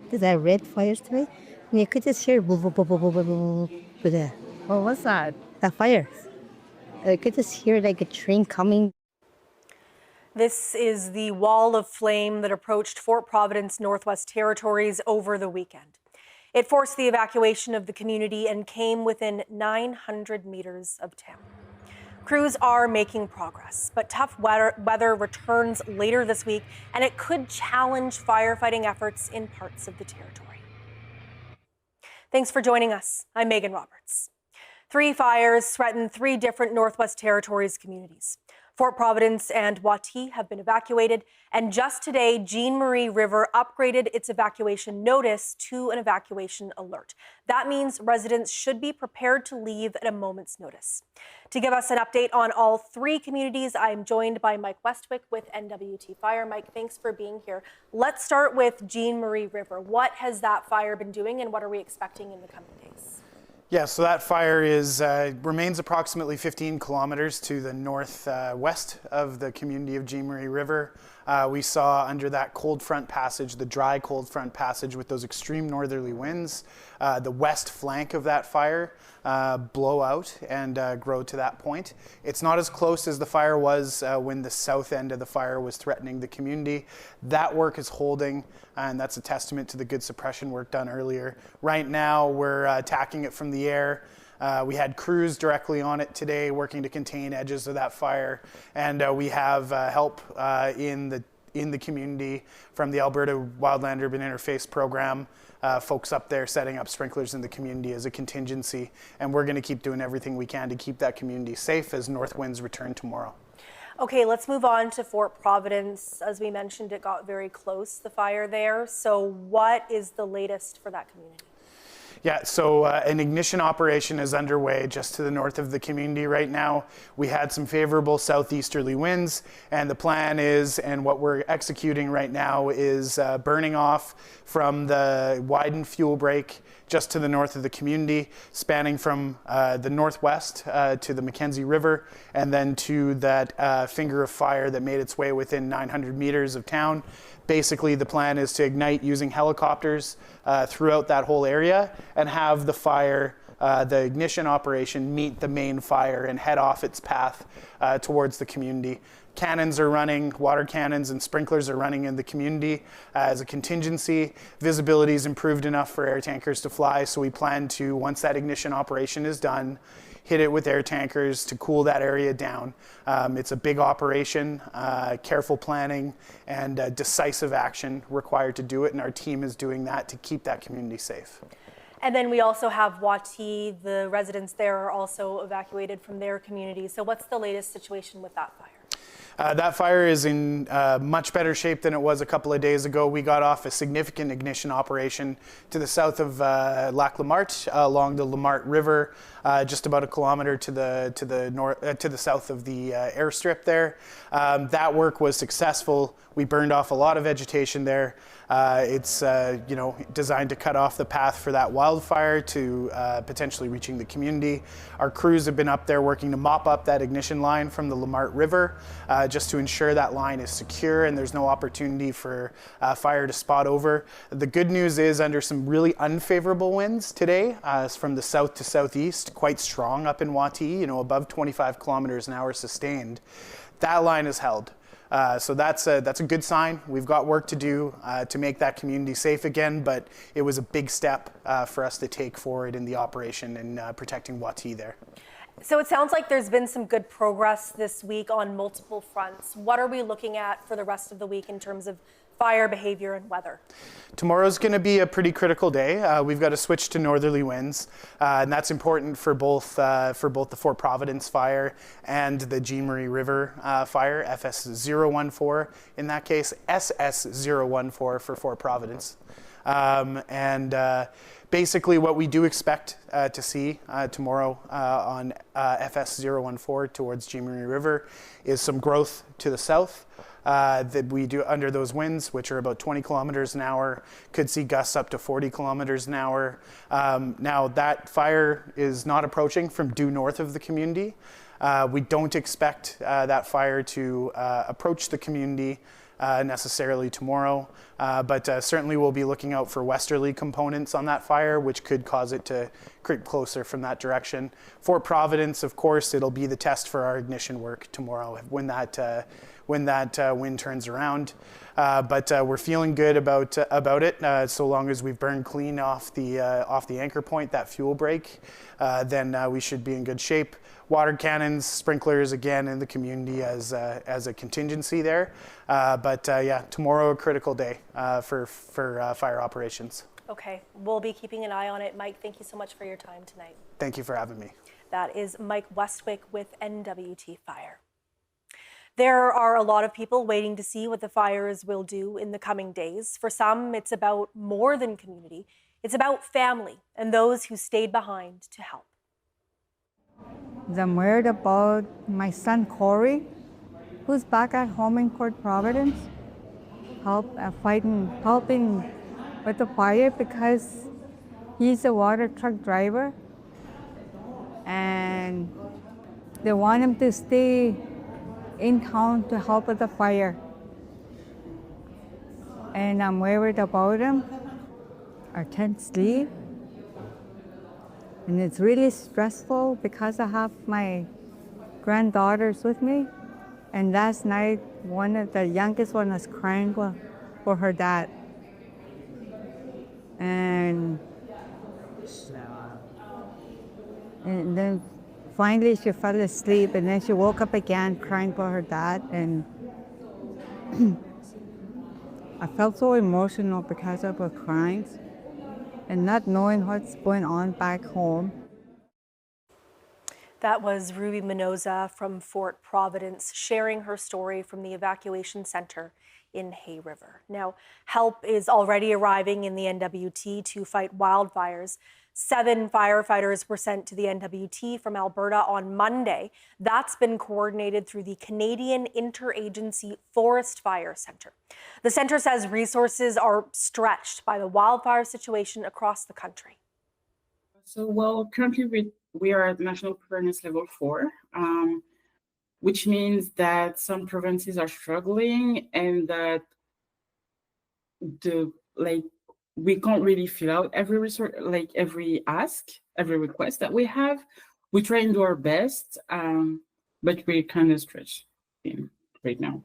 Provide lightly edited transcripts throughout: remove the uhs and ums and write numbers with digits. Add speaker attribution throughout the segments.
Speaker 1: Because I read fires today, and you could just hear boo boo boo boo boo boo boo boo there.
Speaker 2: What was that?
Speaker 1: That fire. I could just hear like a train coming.
Speaker 3: This is the wall of flame that approached Fort Providence, Northwest Territories over the weekend. It forced the evacuation of the community and came within 900 meters of town. Crews are making progress, but tough weather returns later this week, and it could challenge firefighting efforts in parts of the territory. Thanks for joining us. I'm Megan Roberts. 3 fires threaten 3 different Northwest Territories communities. Fort Providence and Wati have been evacuated, and just today, Jean Marie River upgraded its evacuation notice to an evacuation alert. That means residents should be prepared to leave at a moment's notice. To give us an update on all 3 communities, I'm joined by Mike Westwick with NWT Fire. Mike, thanks for being here. Let's start with Jean Marie River. What has that fire been doing, and what are we expecting in the coming days?
Speaker 4: Yeah, so that fire remains approximately 15 kilometers to the northwest of the community of Jean Marie River. We saw under that cold front passage, the dry cold front passage with those extreme northerly winds, the west flank of that fire blow out and grow to that point. It's not as close as the fire was when the south end of the fire was threatening the community. That work is holding, and that's a testament to the good suppression work done earlier. Right now, we're attacking it from the air. We had crews directly on it today working to contain edges of that fire, and we have help in the community from the Alberta Wildland Urban Interface Program. Folks up there setting up sprinklers in the community as a contingency, and we're going to keep doing everything we can to keep that community safe as north winds return tomorrow.
Speaker 3: Okay, let's move on to Fort Providence. As we mentioned, it got very close, the fire there. So what is the latest for that community?
Speaker 4: Yeah, so an ignition operation is underway just to the north of the community right now. We had some favorable southeasterly winds, and the plan is, and what we're executing right now is burning off from the widened fuel break just to the north of the community, spanning from the northwest to the Mackenzie River, and then to that finger of fire that made its way within 900 meters of town. Basically, the plan is to ignite using helicopters throughout that whole area and have the fire, the ignition operation, meet the main fire and head off its path towards the community. Cannons are running, water cannons and sprinklers are running in the community as a contingency. Visibility is improved enough for air tankers to fly, so we plan to, once that ignition operation is done, hit it with air tankers to cool that area down. It's a big operation, careful planning, and decisive action required to do it, and our team is doing that to keep that community safe.
Speaker 3: And then we also have Wati. The residents there are also evacuated from their community. So what's the latest situation with that fire?
Speaker 4: That fire is in much better shape than it was a couple of days ago. We got off a significant ignition operation to the south of Lac La Marte along the La Marte River, just about a kilometer to the south of the airstrip there. That work was successful. We burned off a lot of vegetation there. It's designed to cut off the path for that wildfire to potentially reaching the community. Our crews have been up there working to mop up that ignition line from the La Marte River just to ensure that line is secure and there's no opportunity for fire to spot over. The good news is, under some really unfavorable winds today from the south to southeast, quite strong up in Wati, above 25 kilometers an hour sustained, that line is held. So that's a good sign. We've got work to do to make that community safe again, but it was a big step for us to take forward in the operation and protecting Wati there.
Speaker 3: So it sounds like there's been some good progress this week on multiple fronts. What are we looking at for the rest of the week in terms of fire behavior and weather?
Speaker 4: Tomorrow's going to be a pretty critical day. We've got to switch to northerly winds, and that's important for both the Fort Providence fire and the Jean Marie River fire, FS014 in that case, SS014 for Fort Providence. Basically what we do expect to see tomorrow on FS014 towards Jean Marie River is some growth to the south. That we do under those winds, which are about 20 kilometers an hour, could see gusts up to 40 kilometers an hour. Now that fire is not approaching from due north of the community. We don't expect that fire to approach the community necessarily tomorrow, but certainly we'll be looking out for westerly components on that fire, which could cause it to creep closer from that direction. Fort Providence, of course, it'll be the test for our ignition work tomorrow when that wind turns around. But we're feeling good about it. So long as we've burned clean off the anchor point, that fuel break, then we should be in good shape. Water cannons, sprinklers, again in the community as a contingency there. But yeah, tomorrow a critical day for fire operations.
Speaker 3: Okay, we'll be keeping an eye on it. Mike, thank you so much for your time tonight.
Speaker 4: Thank you for having me.
Speaker 3: That is Mike Westwick with NWT Fire. There are a lot of people waiting to see what the fires will do in the coming days. For some, it's about more than community. It's about family and those who stayed behind to help.
Speaker 2: I'm worried about my son Corey, who's back at home in Fort Providence, helping with the fire because he's a water truck driver, and they want him to stay in town to help with the fire. And I'm worried about him. I can't sleep. And it's really stressful because I have my granddaughters with me. And last night, the youngest one was crying for her dad. And then finally she fell asleep, and then she woke up again crying for her dad. And I felt so emotional because of her crying and not knowing what's going on back home.
Speaker 3: That was Ruby Minoza from Fort Providence sharing her story from the evacuation center in Hay River. Now, help is already arriving in the NWT to fight wildfires. 7 firefighters were sent to the NWT from Alberta on Monday. That's been coordinated through the Canadian Interagency Forest Fire Centre. The centre says resources are stretched by the wildfire situation across the country.
Speaker 5: So, well, currently we are at National Preparedness Level 4, which means that some provinces are struggling and that we can't really fill out every resource, every request that we have. We try and do our best, but we're kind of stretched right now.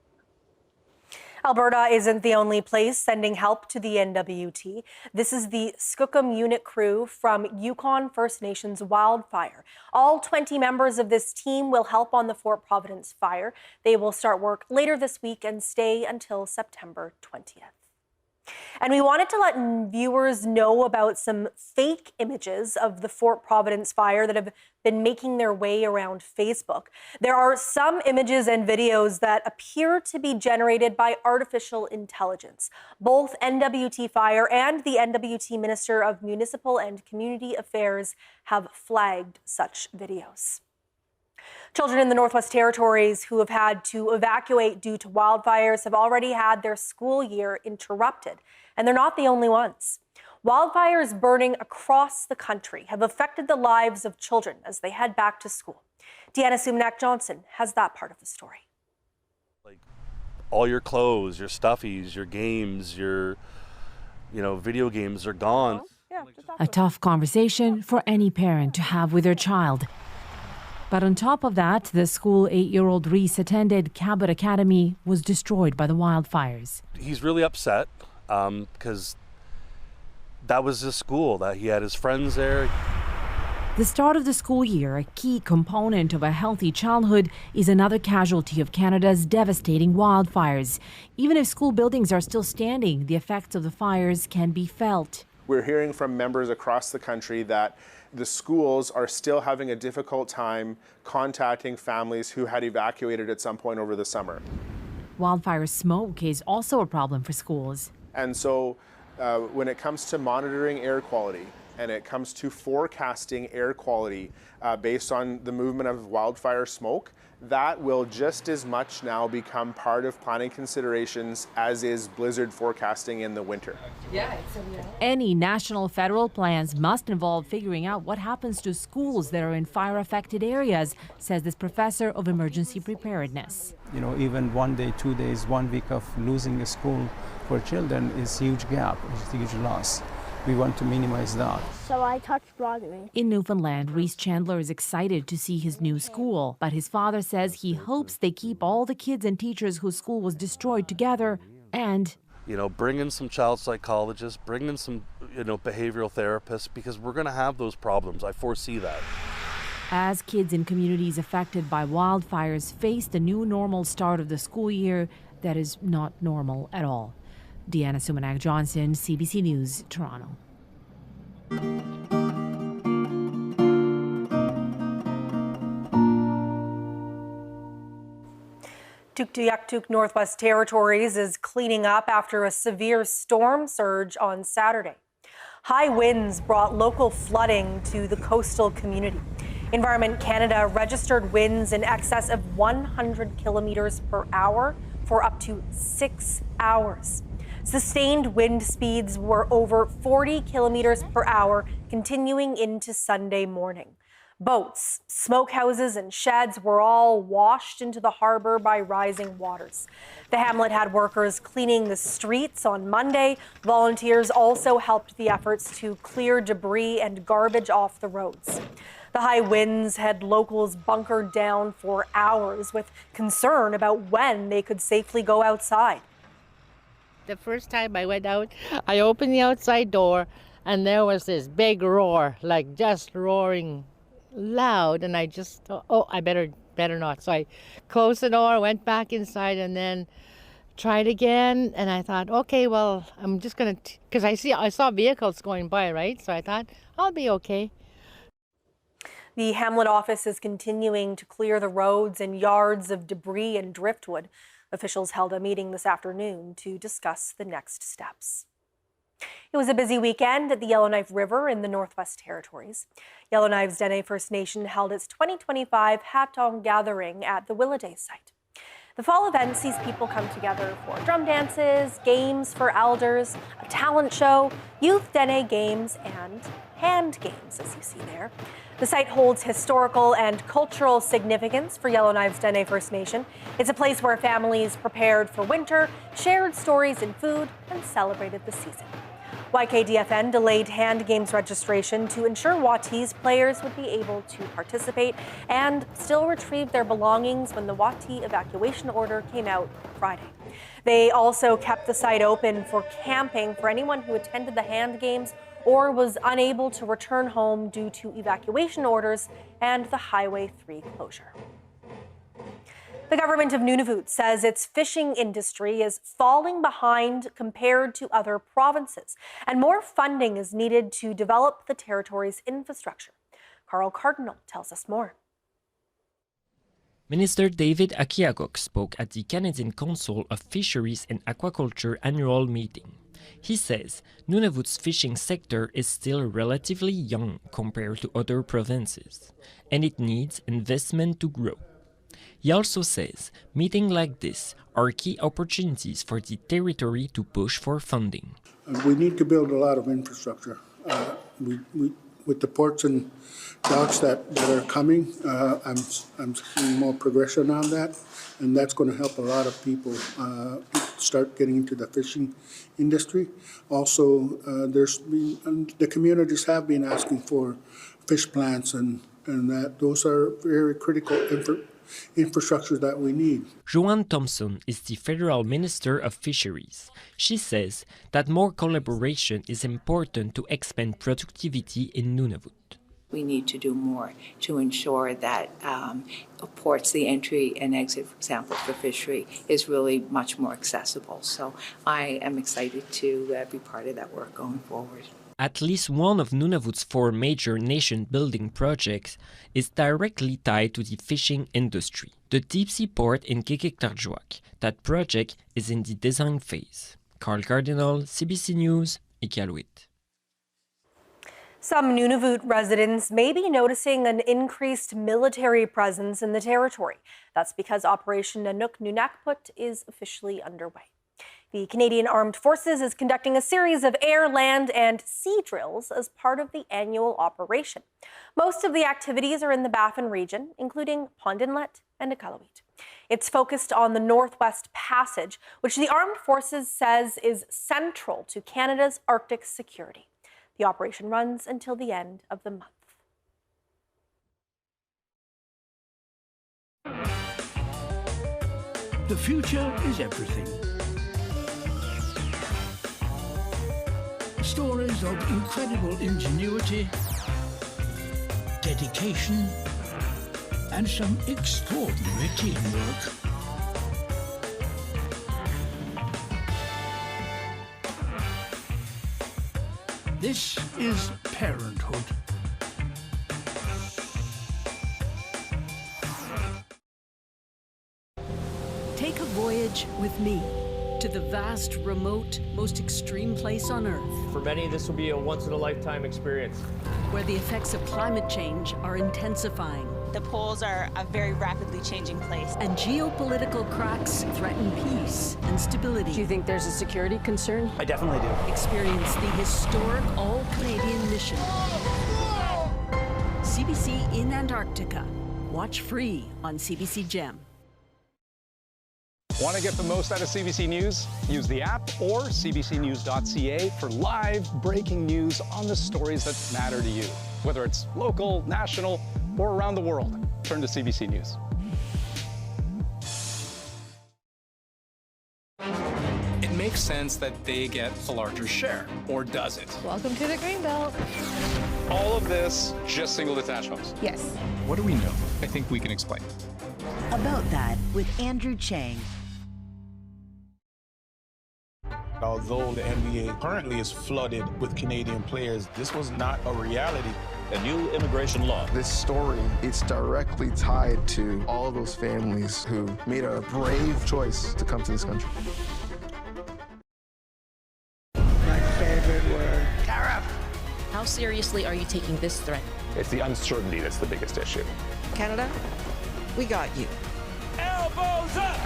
Speaker 3: Alberta isn't the only place sending help to the NWT. This is the Skookum unit crew from Yukon First Nations Wildfire. All 20 members of this team will help on the Fort Providence fire. They will start work later this week and stay until September 20th. And we wanted to let viewers know about some fake images of the Fort Providence fire that have been making their way around Facebook. There are some images and videos that appear to be generated by artificial intelligence. Both NWT Fire and the NWT Minister of Municipal and Community Affairs have flagged such videos. Children in the Northwest Territories who have had to evacuate due to wildfires have already had their school year interrupted, and they're not the only ones. Wildfires burning across the country have affected the lives of children as they head back to school. Deanna Sumanak-Johnson has that part of the story.
Speaker 6: Like all your clothes, your stuffies, your games, your video games are gone.
Speaker 7: A tough conversation for any parent to have with their child. But on top of that, the school 8-year-old Reese attended, Cabot Academy, was destroyed by the wildfires.
Speaker 6: He's really upset because that was his school, that he had his friends there.
Speaker 7: The start of the school year, a key component of a healthy childhood, is another casualty of Canada's devastating wildfires. Even if school buildings are still standing, the effects of the fires can be felt.
Speaker 8: We're hearing from members across the country that the schools are still having a difficult time contacting families who had evacuated at some point over the summer.
Speaker 7: Wildfire smoke is also a problem for schools.
Speaker 8: And so when it comes to monitoring air quality, and it comes to forecasting air quality based on the movement of wildfire smoke, that will just as much now become part of planning considerations as is blizzard forecasting in the winter.
Speaker 7: Any national federal plans must involve figuring out what happens to schools that are in fire-affected areas, says this professor of emergency preparedness.
Speaker 9: You know, even 1 day, 2 days, 1 week of losing a school for children is a huge gap, it's a huge loss. We want to minimize that.
Speaker 10: So I touched Broadway.
Speaker 7: In Newfoundland, Reese Chandler is excited to see his new school, but his father says he hopes they keep all the kids and teachers whose school was destroyed together and,
Speaker 6: You know, bring in some child psychologists, bring in some, behavioral therapists, because we're going to have those problems. I foresee that.
Speaker 7: as kids in communities affected by wildfires face the new normal start of the school year that is not normal at all. Deanna Sumanak-Johnson, CBC News, Toronto.
Speaker 3: Tuktoyaktuk, Northwest Territories is cleaning up after a severe storm surge on Saturday. High winds brought local flooding to the coastal community. Environment Canada registered winds in excess of 100 kilometers per hour for up to 6 hours. Sustained wind speeds were over 40 kilometers per hour, continuing into Sunday morning. Boats, smokehouses, and sheds were all washed into the harbor by rising waters. The hamlet had workers cleaning the streets on Monday. Volunteers also helped the efforts to clear debris and garbage off the roads. The high winds had locals bunkered down for hours with concern about when they could safely go outside.
Speaker 11: The first time I went out, I opened the outside door and there was this big roar, like just roaring loud, and I just thought, oh, I better not. So I closed the door, went back inside, and then tried again. And I thought, okay, well, I'm just gonna, because I saw vehicles going by, right? So I thought I'll be okay.
Speaker 3: The Hamlet office is continuing to clear the roads and yards of debris and driftwood. Officials held a meeting this afternoon to discuss the next steps. It was a busy weekend at the Yellowknife River in the Northwest Territories. Yellowknife's Dene First Nation held its 2025 Hatong Gathering at the Willowday site. The fall event sees people come together for drum dances, games for elders, a talent show, youth Dene games, and hand games, as you see there. The site holds historical and cultural significance for Yellowknife's Dene First Nation. It's a place where families prepared for winter, shared stories and food, and celebrated the season. YKDFN delayed hand games registration to ensure Watese players would be able to participate and still retrieve their belongings when the Watee evacuation order came out Friday. They also kept the site open for camping for anyone who attended the hand games or was unable to return home due to evacuation orders and the Highway 3 closure. The government of Nunavut says its fishing industry is falling behind compared to other provinces, and more funding is needed to develop the territory's infrastructure. Carl Cardinal tells us more.
Speaker 12: Minister David Akiagok spoke at the Canadian Council of Fisheries and Aquaculture annual meeting. He says Nunavut's fishing sector is still relatively young compared to other provinces, and it needs investment to grow. He also says meetings like this are key opportunities for the territory to push for funding.
Speaker 13: We need to build a lot of infrastructure. With the ports and docks that are coming, I'm seeing more progression on that, and that's going to help a lot of people start getting into the fishing industry. Also, the communities have been asking for fish plants, and that those are very critical infrastructure that we need.
Speaker 12: Joanne Thompson is the Federal Minister of Fisheries. She says that more collaboration is important to expand productivity in Nunavut.
Speaker 14: We need to do more to ensure that ports, the entry and exit, for example, for fishery is really much more accessible. So I am excited to be part of that work going forward.
Speaker 12: At least one of Nunavut's 4 major nation-building projects is directly tied to the fishing industry, the deep-sea port in Tuktoyaktuk. That project is in the design phase. Carl Cardinal, CBC News, Iqaluit.
Speaker 3: Some Nunavut residents may be noticing an increased military presence in the territory. That's because Operation Nunavut is officially underway. The Canadian Armed Forces is conducting a series of air, land, and sea drills as part of the annual operation. Most of the activities are in the Baffin region, including Pond Inlet and Iqaluit. It's focused on the Northwest Passage, which the Armed Forces says is central to Canada's Arctic security. The operation runs until the end of the month.
Speaker 15: The future is everything. Stories of incredible ingenuity, dedication, and some extraordinary teamwork. This is parenthood.
Speaker 16: Take a voyage with me to the vast, remote, most extreme place on Earth.
Speaker 17: For many, this will be a once-in-a-lifetime experience.
Speaker 16: Where the effects of climate change are intensifying.
Speaker 18: The poles are a very rapidly changing place.
Speaker 16: And geopolitical cracks threaten peace and stability.
Speaker 19: Do you think there's a security concern?
Speaker 17: I definitely do.
Speaker 16: Experience the historic all-Canadian mission. CBC in Antarctica. Watch free on CBC Gem.
Speaker 20: Want to get the most out of CBC News? Use the app or cbcnews.ca for live breaking news on the stories that matter to you. Whether it's local, national, or around the world, turn to CBC News.
Speaker 21: It makes sense that they get a larger share, or does it?
Speaker 18: Welcome to the Greenbelt.
Speaker 20: All of this, just single-detached homes.
Speaker 18: Yes.
Speaker 21: What do we know? I think we can explain.
Speaker 22: About that with Andrew Chang.
Speaker 23: Although the NBA currently is flooded with Canadian players, this was not a reality.
Speaker 24: A new immigration law.
Speaker 25: This story, it's directly tied to all those families who made a brave choice to come to this country.
Speaker 26: My favorite word,
Speaker 27: tariff. How seriously are you taking this threat?
Speaker 24: It's the uncertainty that's the biggest issue.
Speaker 28: Canada, we got you.
Speaker 17: Elbows up!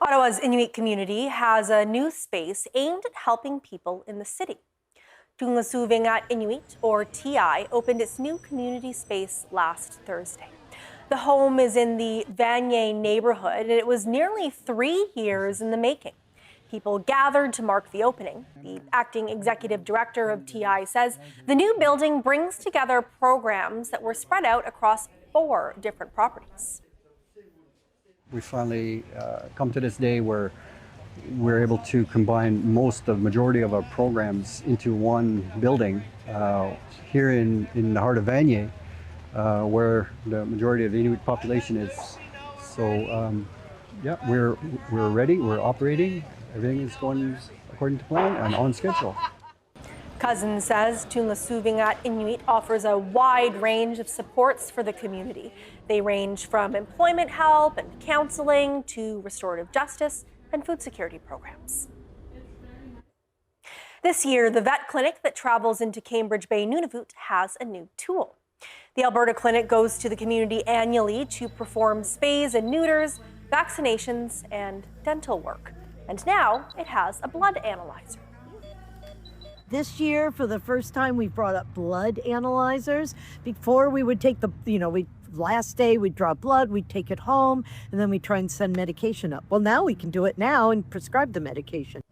Speaker 3: Ottawa's Inuit community has a new space aimed at helping people in the city. Tuktoyaktuk Inuit, or TI, opened its new community space last Thursday. The home is in the Vanier neighborhood, and it was nearly 3 years in the making. People gathered to mark the opening. The acting executive director of TI says the new building brings together programs that were spread out across 4 different properties.
Speaker 29: We finally come to this day where we're able to combine majority of our programs into one building here in the heart of Vanier, where the majority of the Inuit population is. So yeah, we're ready, we're operating, everything is going according to plan and on schedule.
Speaker 3: Cousin says Tuktoyaktuk Inuit offers a wide range of supports for the community. They range from employment help and counseling to restorative justice and food security programs. This year, the vet clinic that travels into Cambridge Bay, Nunavut has a new tool. The Alberta Clinic goes to the community annually to perform spays and neuters, vaccinations, and dental work. And now it has a blood analyzer.
Speaker 30: This year, for the first time, we brought up blood analyzers. Before, we would take last day we'd draw blood, we'd take it home, and then we try and send medication up. Well, now we can do it now and prescribe the medication.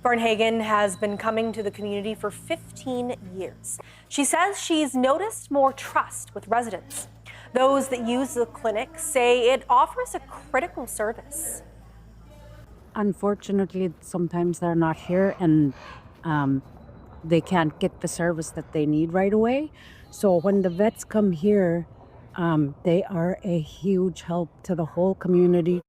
Speaker 3: Varnhagen has been coming to the community for 15 years. She says she's noticed more trust with residents. Those that use the clinic say it offers a critical service.
Speaker 31: Unfortunately, sometimes they're not here and they can't get the service that they need right away. So when the vets come here, they are a huge help to the whole community.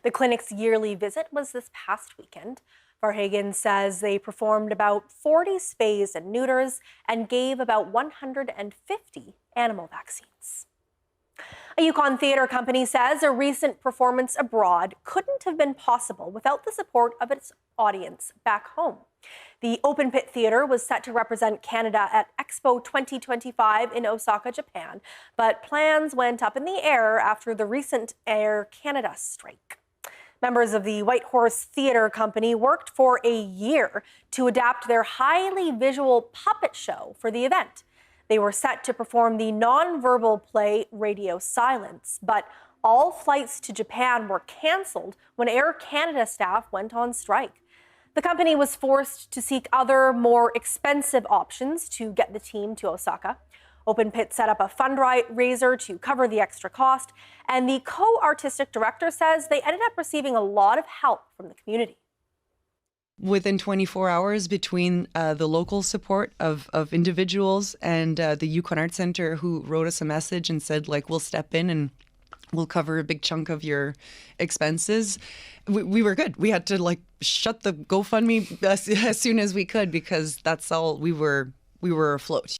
Speaker 3: The clinic's yearly visit was this past weekend. Varnhagen says they performed about 40 spays and neuters and gave about 150 animal vaccines. A Yukon theatre company says a recent performance abroad couldn't have been possible without the support of its audience back home. The Open Pit Theatre was set to represent Canada at Expo 2025 in Osaka, Japan, but plans went up in the air after the recent Air Canada strike. Members of the White Horse Theatre Company worked for a year to adapt their highly visual puppet show for the event. They were set to perform the non-verbal play Radio Silence, but all flights to Japan were canceled when Air Canada staff went on strike. The company was forced to seek other, more expensive options to get the team to Osaka. Open Pit set up a fundraiser to cover the extra cost, and the co-artistic director says they ended up receiving a lot of help from the community.
Speaker 1: Within 24 hours between the local support of individuals and the Yukon Art Center, who wrote us a message and said, like, we'll step in and we'll cover a big chunk of your expenses, we were good. We had to shut the GoFundMe as soon as we could, because that's all we were afloat.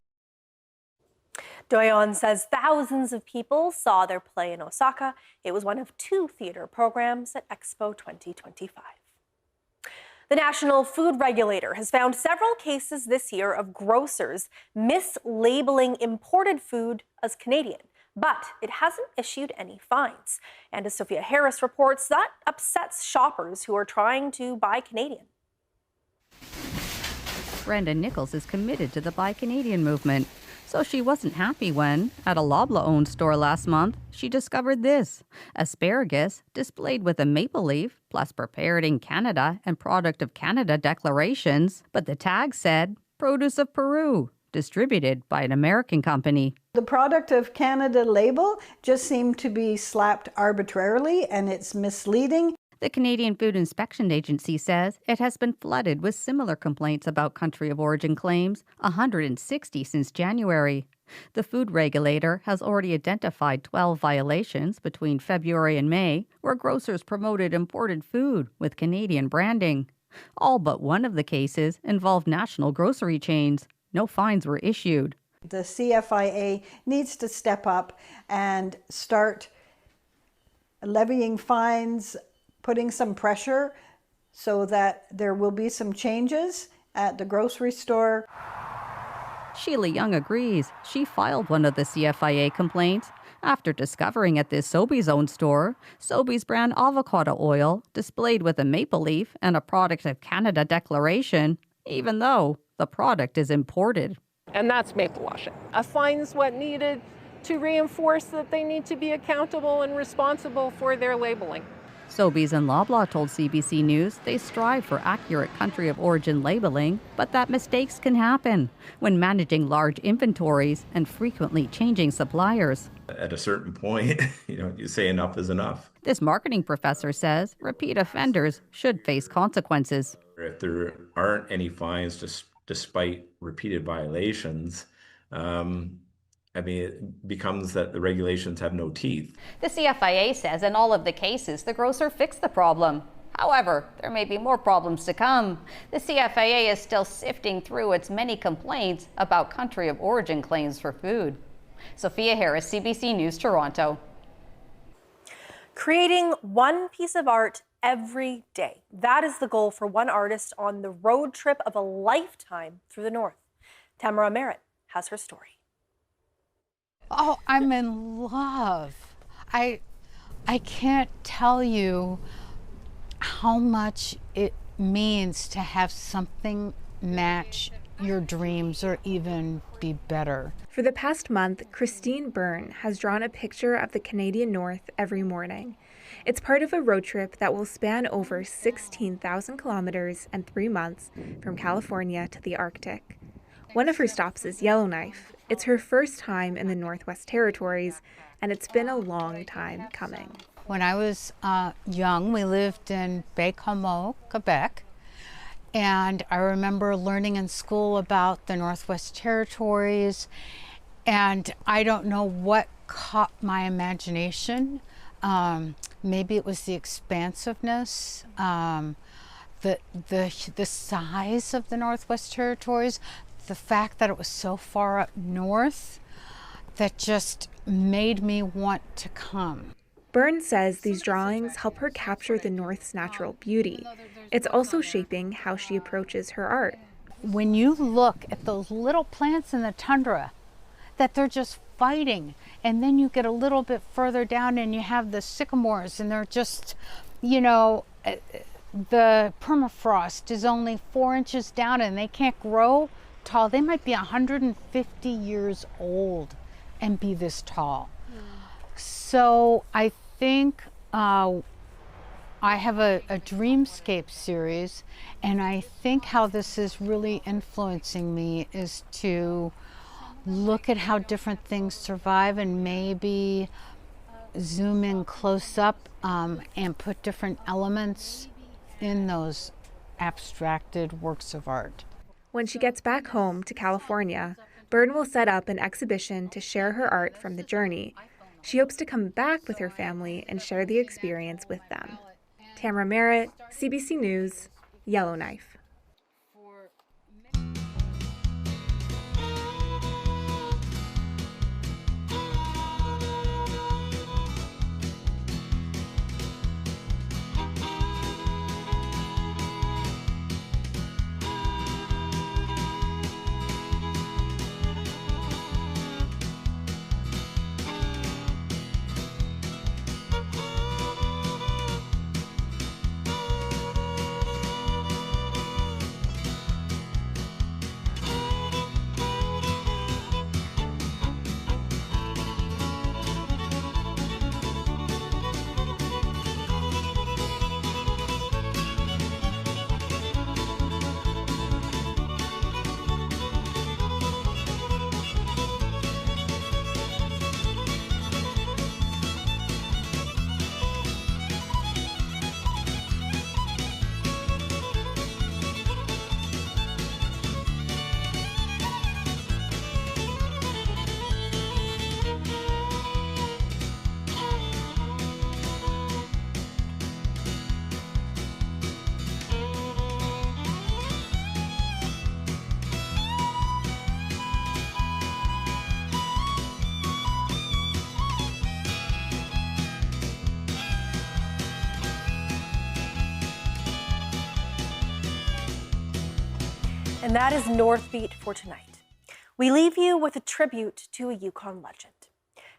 Speaker 3: Doyon says thousands of people saw their play in Osaka. It was one of 2 theatre programs at Expo 2025. The National Food Regulator has found several cases this year of grocers mislabeling imported food as Canadian, but it hasn't issued any fines. And as Sophia Harris reports, that upsets shoppers who are trying to buy Canadian.
Speaker 2: Brenda Nichols is committed to the Buy Canadian movement, so she wasn't happy when, at a Loblaw-owned store last month, she discovered this: asparagus displayed with a maple leaf, plus prepared in Canada and product of Canada declarations, but the tag said, produce of Peru, distributed by an American company.
Speaker 4: The product of Canada label just seemed to be slapped arbitrarily, and it's misleading.
Speaker 2: The Canadian Food Inspection Agency says it has been flooded with similar complaints about country of origin claims, 160 since January. The food regulator has already identified 12 violations between February and May where grocers promoted imported food with Canadian branding. All but one of the cases involved national grocery chains. No fines were issued.
Speaker 4: The CFIA needs to step up and start levying fines, putting some pressure so that there will be some changes at the grocery store.
Speaker 2: Sheila Young agrees. She filed one of the CFIA complaints after discovering at this Sobeys owned store Sobeys brand avocado oil displayed with a maple leaf and a product of Canada declaration, even though the product is imported.
Speaker 5: And that's maple washing. A fine's what needed to reinforce that they need to be accountable and responsible for their labeling.
Speaker 2: Sobeys and Loblaw told CBC News they strive for accurate country of origin labeling, but that mistakes can happen when managing large inventories and frequently changing suppliers.
Speaker 6: At a certain point, you say enough is enough.
Speaker 2: This marketing professor says repeat offenders should face consequences.
Speaker 6: If there aren't any fines despite repeated violations, it becomes that the regulations have no teeth.
Speaker 2: The CFIA says in all of the cases, the grocer fixed the problem. However, there may be more problems to come. The CFIA is still sifting through its many complaints about country of origin claims for food. Sophia Harris, CBC News, Toronto.
Speaker 3: Creating one piece of art every day. That is the goal for one artist on the road trip of a lifetime through the North. Tamara Merritt has her story.
Speaker 7: Oh, I'm in love. I can't tell you how much it means to have something match your dreams or even be better.
Speaker 8: For the past month, Christine Byrne has drawn a picture of the Canadian North every morning. It's part of a road trip that will span over 16,000 kilometers and 3 months from California to the Arctic. One of her stops is Yellowknife. It's her first time in the Northwest Territories, and it's been a long time coming.
Speaker 7: When I was young, we lived in Baie-Comeau, Quebec, and I remember learning in school about the Northwest Territories, and I don't know what caught my imagination. Maybe it was the expansiveness, the size of the Northwest Territories, the fact that it was so far up north that just made me want to come.
Speaker 8: Byrne says these drawings help her capture the North's natural beauty. It's also shaping how she approaches her art.
Speaker 7: When you look at those little plants in the tundra, that they're just fighting, and then you get a little bit further down and you have the sycamores, and they're just, you know, the permafrost is only 4 inches down and they can't grow tall. They might be 150 years old and be this tall. So I think I have a dreamscape series, and I think how this is really influencing me is to look at how different things survive and maybe zoom in close up and put different elements in those abstracted works of art.
Speaker 8: When she gets back home to California, Byrne will set up an exhibition to share her art from the journey. She hopes to come back with her family and share the experience with them. Tamara Merritt, CBC News, Yellowknife.
Speaker 3: And that is Northbeat for tonight. We leave you with a tribute to a Yukon legend.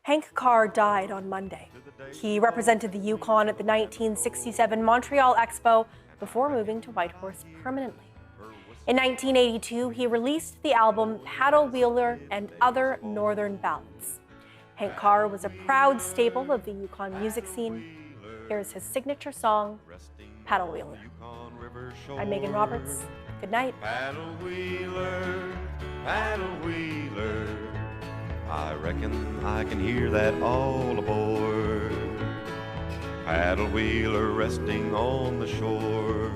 Speaker 3: Hank Carr died on Monday. He represented the Yukon at the 1967 Montreal Expo before moving to Whitehorse permanently. In 1982, he released the album Paddle Wheeler and Other Northern Ballads. Hank Carr was a proud staple of the Yukon music scene. Here's his signature song, Paddle Wheeler. I'm Megan Roberts. Good night.
Speaker 9: Paddle wheeler, I reckon I can hear that all aboard. Paddle wheeler resting on the shore,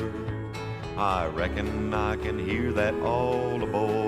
Speaker 9: I reckon I can hear that all aboard.